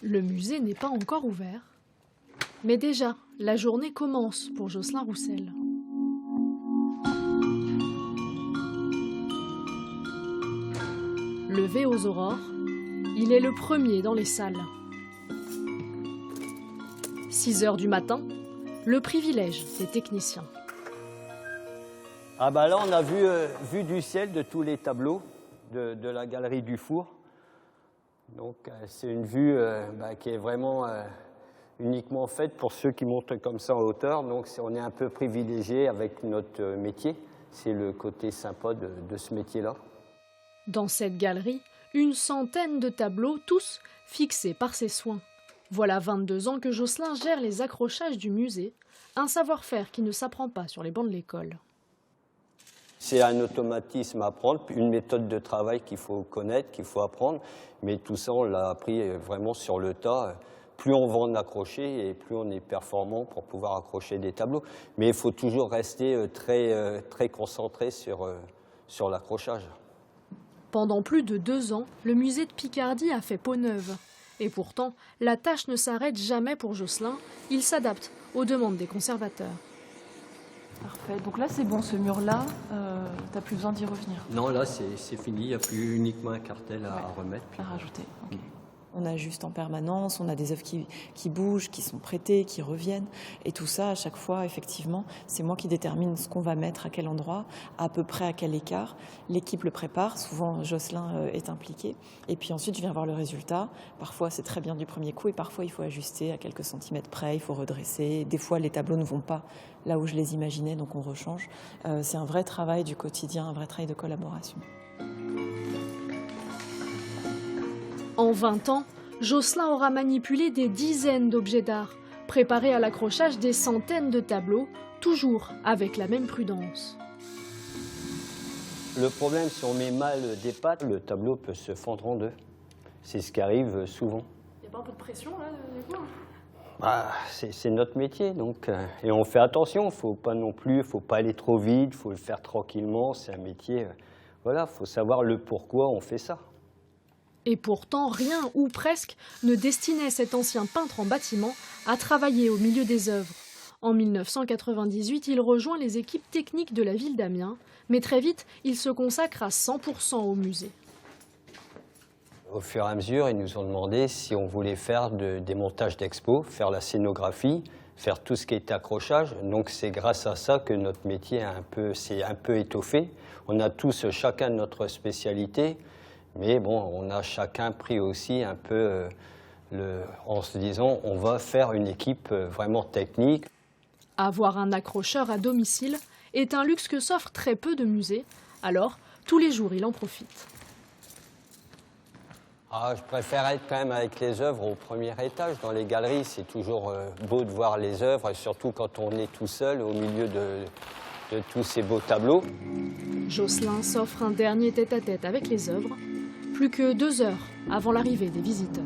Le musée n'est pas encore ouvert, mais déjà, la journée commence pour Jocelyn Roussel. Levé aux aurores, il est le premier dans les salles. 6 heures du matin, le privilège des techniciens. Ah bah là, on a vu du ciel de tous les tableaux de la galerie du Four. Donc c'est une vue qui est vraiment uniquement faite pour ceux qui montent comme ça en hauteur. Donc on est un peu privilégié avec notre métier. C'est le côté sympa de ce métier-là. Dans cette galerie, une centaine de tableaux, tous fixés par ses soins. Voilà 22 ans que Jocelyn gère les accrochages du musée, un savoir-faire qui ne s'apprend pas sur les bancs de l'école. C'est un automatisme à apprendre, une méthode de travail qu'il faut connaître, qu'il faut apprendre. Mais tout ça, on l'a appris vraiment sur le tas. Plus on va en accrocher et plus on est performant pour pouvoir accrocher des tableaux. Mais il faut toujours rester très concentré sur l'accrochage. Pendant plus de 2 ans, le musée de Picardie a fait peau neuve. Et pourtant, la tâche ne s'arrête jamais pour Jocelyn. Il s'adapte aux demandes des conservateurs. Parfait. Donc là, c'est bon, ce mur-là, t'as plus besoin d'y revenir. Non, là, c'est fini. Il n'y a plus uniquement un cartel à remettre. À rajouter. Okay. On ajuste en permanence, on a des œuvres qui bougent, qui sont prêtées, qui reviennent. Et tout ça, à chaque fois, effectivement, c'est moi qui détermine ce qu'on va mettre, à quel endroit, à peu près à quel écart. L'équipe le prépare, souvent Jocelyn est impliqué. Et puis ensuite, je viens voir le résultat. Parfois, c'est très bien du premier coup et parfois, il faut ajuster à quelques centimètres près, il faut redresser. Des fois, les tableaux ne vont pas là où je les imaginais, donc on rechange. C'est un vrai travail du quotidien, un vrai travail de collaboration. En 20 ans, Jocelyn aura manipulé des dizaines d'objets d'art, préparé à l'accrochage des centaines de tableaux, toujours avec la même prudence. Le problème, si on met mal des pattes, le tableau peut se fendre en deux. C'est ce qui arrive souvent. Il n'y a pas un peu de pression là, du coup ? C'est notre métier, donc, et on fait attention. Faut pas aller trop vite, faut le faire tranquillement. C'est un métier, voilà, faut savoir le pourquoi on fait ça. Et pourtant, rien ou presque ne destinait cet ancien peintre en bâtiment à travailler au milieu des œuvres. En 1998, il rejoint les équipes techniques de la ville d'Amiens, mais très vite, il se consacre à 100% au musée. Au fur et à mesure, ils nous ont demandé si on voulait faire des montages d'expos, faire la scénographie, faire tout ce qui est accrochage. Donc c'est grâce à ça que notre métier s'est un peu étoffé. On a tous chacun notre spécialité. Mais bon, on a chacun pris aussi un peu en se disant on va faire une équipe vraiment technique. Avoir un accrocheur à domicile est un luxe que s'offrent très peu de musées. Alors, tous les jours, il en profite. Je préfère être quand même avec les œuvres au premier étage. Dans les galeries, c'est toujours beau de voir les œuvres, et surtout quand on est tout seul au milieu de tous ces beaux tableaux. Jocelyn s'offre un dernier tête-à-tête avec les œuvres. Plus que 2 heures avant l'arrivée des visiteurs.